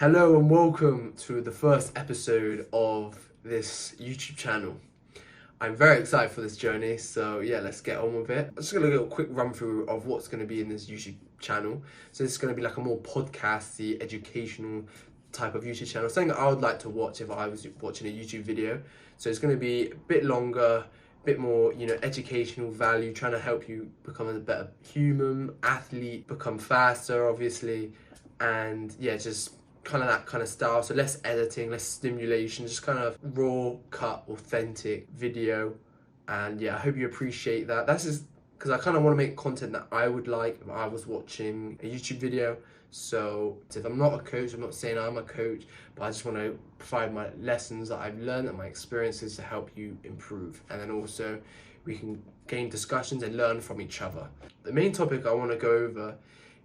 Hello and welcome to the first episode of this YouTube channel. I'm very excited for this journey, so yeah, let's get on with it. I'm just gonna do a quick run through of what's gonna be in this YouTube channel. So this is gonna be like a more podcasty, educational type of YouTube channel, something that I would like to watch if I was watching a YouTube video. So it's gonna be a bit longer, a bit more, educational value, trying to help you become a better human, athlete, become faster, obviously, and yeah, just kind of that kind of style. So less editing, less stimulation, just kind of raw cut authentic video. And yeah, I hope you appreciate that. That's just because I kind of want to make content that I would like if I was watching a YouTube video. So if I'm not a coach, I'm not saying I'm a coach, but I just want to provide my lessons that I've learned and my experiences to help you improve. And then also we can gain discussions and learn from each other. The main topic I want to go over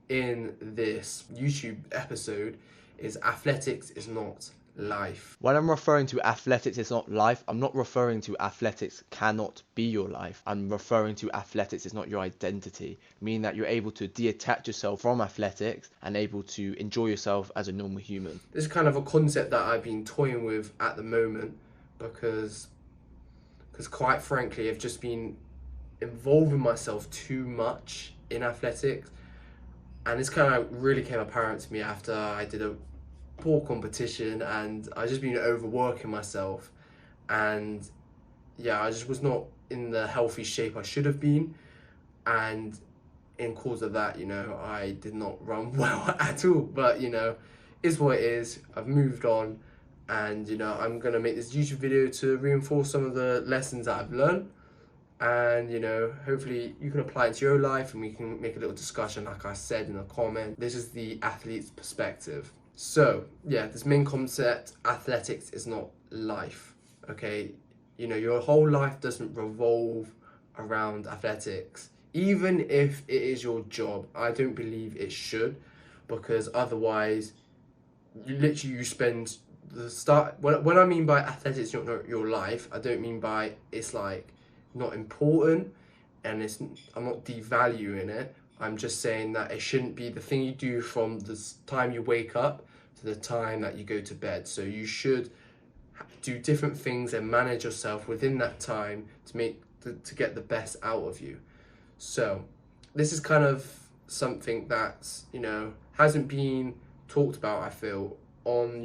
in this YouTube episode is athletics is not life. When I'm referring to athletics is not life, I'm not referring to athletics cannot be your life. I'm referring to athletics is not your identity, meaning that you're able to detach yourself from athletics and able to enjoy yourself as a normal human. This is kind of a concept that I've been toying with at the moment because quite frankly, I've just been involving myself too much in athletics. And this kind of really came apparent to me after I did a poor competition and I just been overworking myself, and yeah, I just was not in the healthy shape I should have been, and in cause of that, I did not run well at all. But is what it is. I've moved on, and I'm gonna make this YouTube video to reinforce some of the lessons that I've learned. And hopefully you can apply it to your life and we can make a little discussion. Like I said in a comment, this is the athlete's perspective. So yeah, this main concept, athletics is not life. Okay, your whole life doesn't revolve around athletics. Even if it is your job, I don't believe it should, because otherwise you spend the start. When I mean by athletics not your life, I don't mean by it's like not important, and I'm not devaluing it. I'm just saying that it shouldn't be the thing you do from the time you wake up to the time that you go to bed. So you should do different things and manage yourself within that time to get the best out of you. So this is kind of something that's hasn't been talked about, I feel, on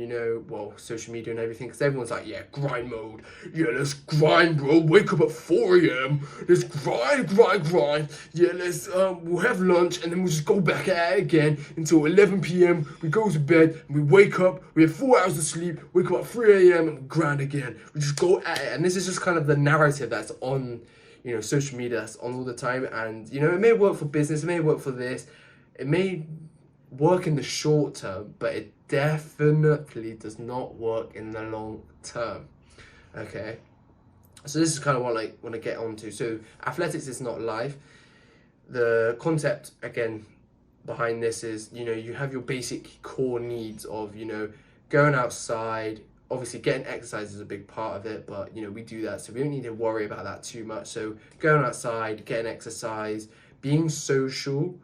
social media and everything, because everyone's like, yeah, grind mode, yeah, let's grind, bro, wake up at 4 a.m, let's grind, yeah, let's we'll have lunch and then we'll just go back at it again until 11 p.m, we go to bed and we wake up, we have 4 hours of sleep, wake up at 3 a.m and we grind again, we just go at it. And this is just kind of the narrative that's on social media, that's on all the time. And it may work for business, it may work for this, it may work in the short term, but it definitely does not work in the long term. Okay, so this is kind of what I want to get onto. So athletics is not life. The concept again behind this is you have your basic core needs of going outside. Obviously getting exercise is a big part of it, but we do that, so we don't need to worry about that too much. So going outside, getting exercise, being social,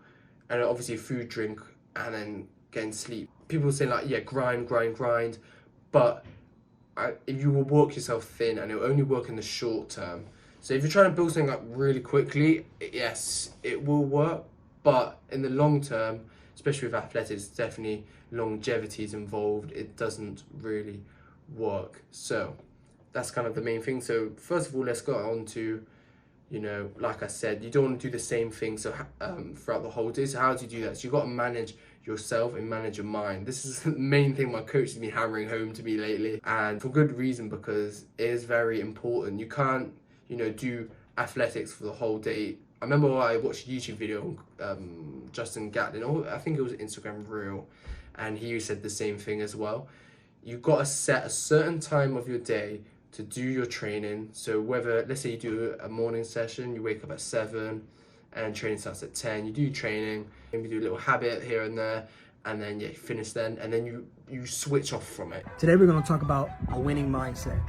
and obviously food, drink, and then getting sleep. People say like, yeah, grind, but if you will work yourself thin, and it will only work in the short term. So if you're trying to build something up really quickly, yes, it will work, but in the long term, especially with athletics, definitely longevity is involved. It doesn't really work. So that's kind of the main thing. So first of all, let's go on to like I said, you don't want to do the same thing throughout the whole day. So how do you do that? So you've got to manage yourself and manage your mind. This is the main thing my coach has been hammering home to me lately, and for good reason, because it is very important. You can't do athletics for the whole day. I remember I watched a YouTube video on Justin Gatlin, or I think it was Instagram Reel, and he said the same thing as well. You've got to set a certain time of your day to do your training. So whether, let's say you do a morning session, you wake up at 7 and training starts at 10, you do training, maybe do a little habit here and there, and then you finish then, and then you switch off from it. Today we're going to talk about a winning mindset.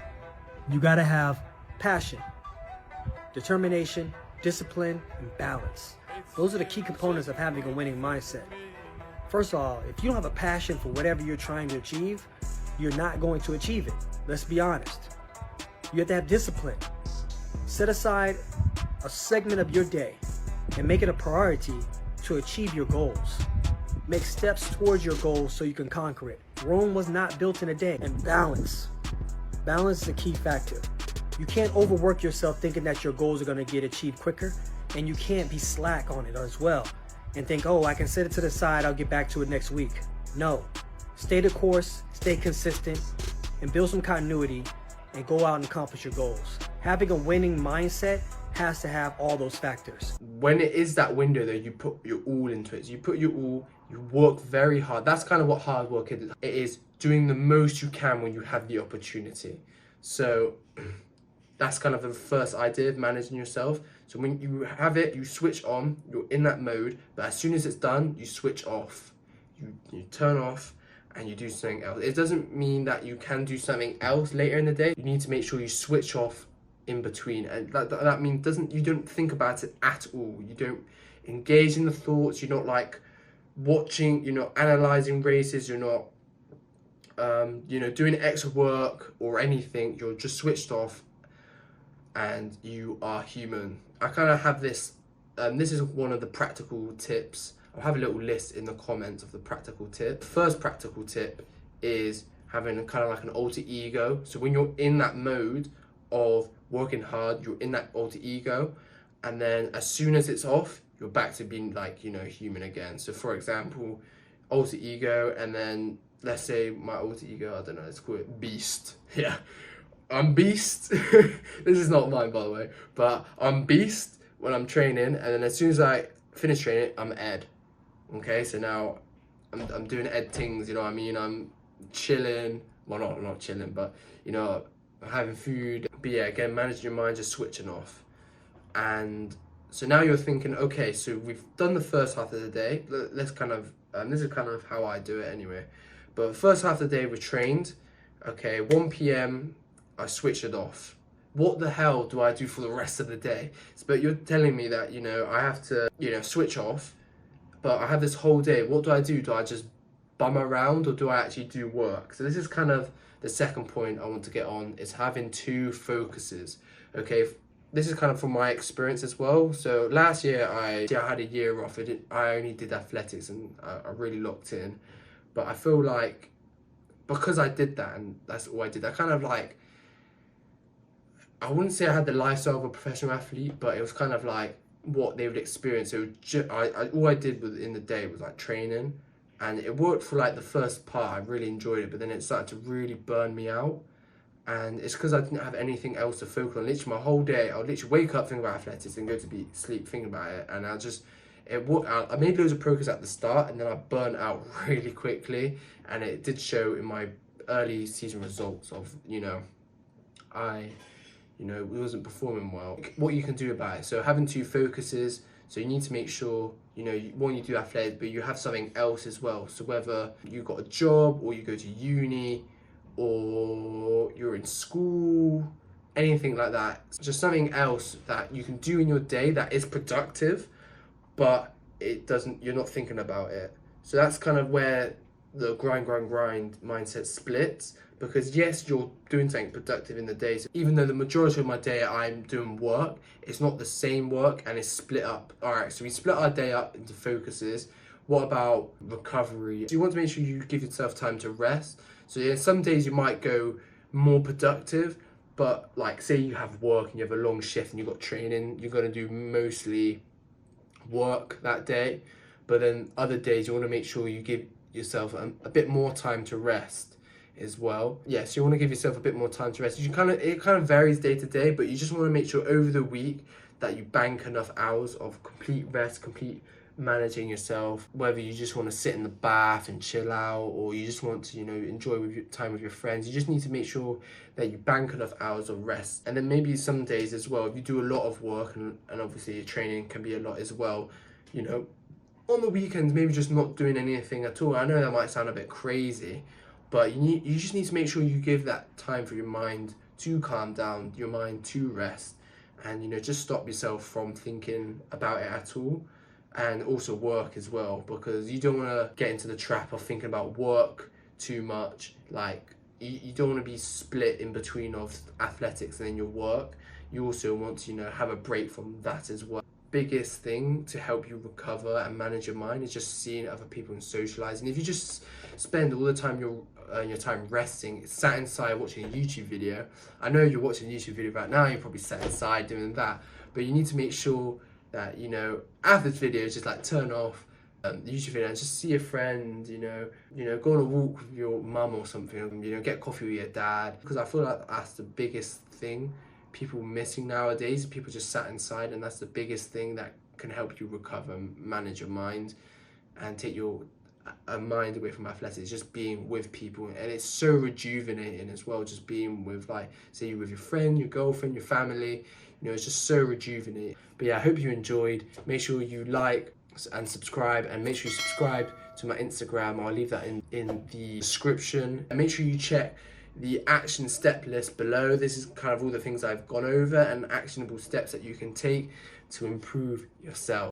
You got to have passion, determination, discipline, and balance. Those are the key components of having a winning mindset. First of all, if you don't have a passion for whatever you're trying to achieve, you're not going to achieve it. Let's be honest. You have to have discipline. Set aside a segment of your day and make it a priority to achieve your goals. Make steps towards your goals so you can conquer it. Rome was not built in a day. And balance. Balance is a key factor. You can't overwork yourself thinking that your goals are going to get achieved quicker, and you can't be slack on it as well and think, oh, I can set it to the side, I'll get back to it next week. No. Stay the course, stay consistent, and build some continuity and go out and accomplish your goals. Having a winning mindset has to have all those factors. When it is that window though, you put your all into it. So you put your all, you work very hard. That's kind of what hard work is. It is doing the most you can when you have the opportunity. So that's kind of the first idea of managing yourself. So when you have it, you switch on, you're in that mode, but as soon as it's done, you switch off. You turn off and you do something else. It doesn't mean that you can do something else later in the day. You need to make sure you switch off in between, and that means you don't think about it at all. You don't engage in the thoughts. You're not like watching, you're not analyzing races, you're not doing extra work or anything. You're just switched off and you are human. I kind of have this this is one of the practical tips. I'll have a little list in the comments of the practical tip. First practical tip is having a kind of like an alter ego. So when you're in that mode of working hard, you're in that alter ego, and then as soon as it's off, you're back to being like, human again. So for example, alter ego, and then let's say my alter ego, I don't know, let's call it Beast. Yeah, I'm Beast. This is not mine, by the way, but I'm Beast when I'm training, and then as soon as I finish training, I'm Ed. Okay, so now I'm doing Ed things, you know what I mean? I'm chilling, well not chilling, but having food. But yeah, again, managing your mind, just switching off. And so now you're thinking, okay, so we've done the first half of the day. Let's kind of, this is kind of how I do it anyway. But the first half of the day we trained. Okay, 1 p.m. I switched it off. What the hell do I do for the rest of the day? But you're telling me that, I have to, switch off, but I have this whole day. What do I do? Do I just bum around, or do I actually do work? So this is kind of the second point I want to get on, is having two focuses. Okay, this is kind of from my experience as well. So last year I had a year off. I only did athletics, and I really locked in. But I feel like because I did that, and that's all I did, I kind of like, I wouldn't say I had the lifestyle of a professional athlete, but it was kind of like what they would experience. So all I did in the day was like training, and it worked for like the first part. I really enjoyed it, but then it started to really burn me out, and it's because I didn't have anything else to focus on. Literally my whole day, I would literally wake up, think about athletics, and go to sleep thinking about it, and I made loads of progress at the start, and then I burnt out really quickly, and it did show in my early season results of I wasn't performing well. What you can do about it, so having two focuses. So you need to make sure, you do athletics, but you have something else as well. So whether you got a job, or you go to uni, or you're in school, anything like that, just something else that you can do in your day that is productive, but you're not thinking about it. So that's kind of where the grind mindset splits. Because yes, you're doing something productive in the day. So even though the majority of my day I'm doing work, it's not the same work, and it's split up. All right, so we split our day up into focuses. What about recovery? So you want to make sure you give yourself time to rest. So yeah, some days you might go more productive, but like say you have work and you have a long shift and you've got training, you're going to do mostly work that day. But then other days you want to make sure you give yourself a bit more time to rest as well. Yes, you want to give yourself a bit more time to rest. It kind of varies day to day, but you just want to make sure over the week that you bank enough hours of complete rest, complete managing yourself, whether you just want to sit in the bath and chill out, or you just want to enjoy time with your friends. You just need to make sure that you bank enough hours of rest. And then maybe some days as well, if you do a lot of work, and obviously training can be a lot as well, on the weekends maybe just not doing anything at all. I know that might sound a bit crazy, but you just need to make sure you give that time for your mind to calm down, your mind to rest, and just stop yourself from thinking about it at all. and also work as well, because you don't want to get into the trap of thinking about work too much. Like, you don't want to be split in between of athletics and then your work. You also want to, have a break from that as well. Biggest thing to help you recover and manage your mind is just seeing other people and socializing. If you just spend all the time your time resting, sat inside watching a YouTube video, I know you're watching a YouTube video right now, you're probably sat inside doing that, but you need to make sure that, after this video, just like turn off the YouTube video and just see a friend, go on a walk with your mum or something, get coffee with your dad, because I feel like that's the biggest thing people missing nowadays. People just sat inside, and that's the biggest thing that can help you recover and manage your mind and take your mind away from athletics. Just being with people, and it's so rejuvenating as well, just being with, like, say you're with your friend, your girlfriend, your family, it's just so rejuvenating. But yeah, I hope you enjoyed. Make sure you like and subscribe, and make sure you subscribe to my Instagram. I'll leave that in the description, and make sure you check the action step list below. This is kind of all the things I've gone over and actionable steps that you can take to improve yourself.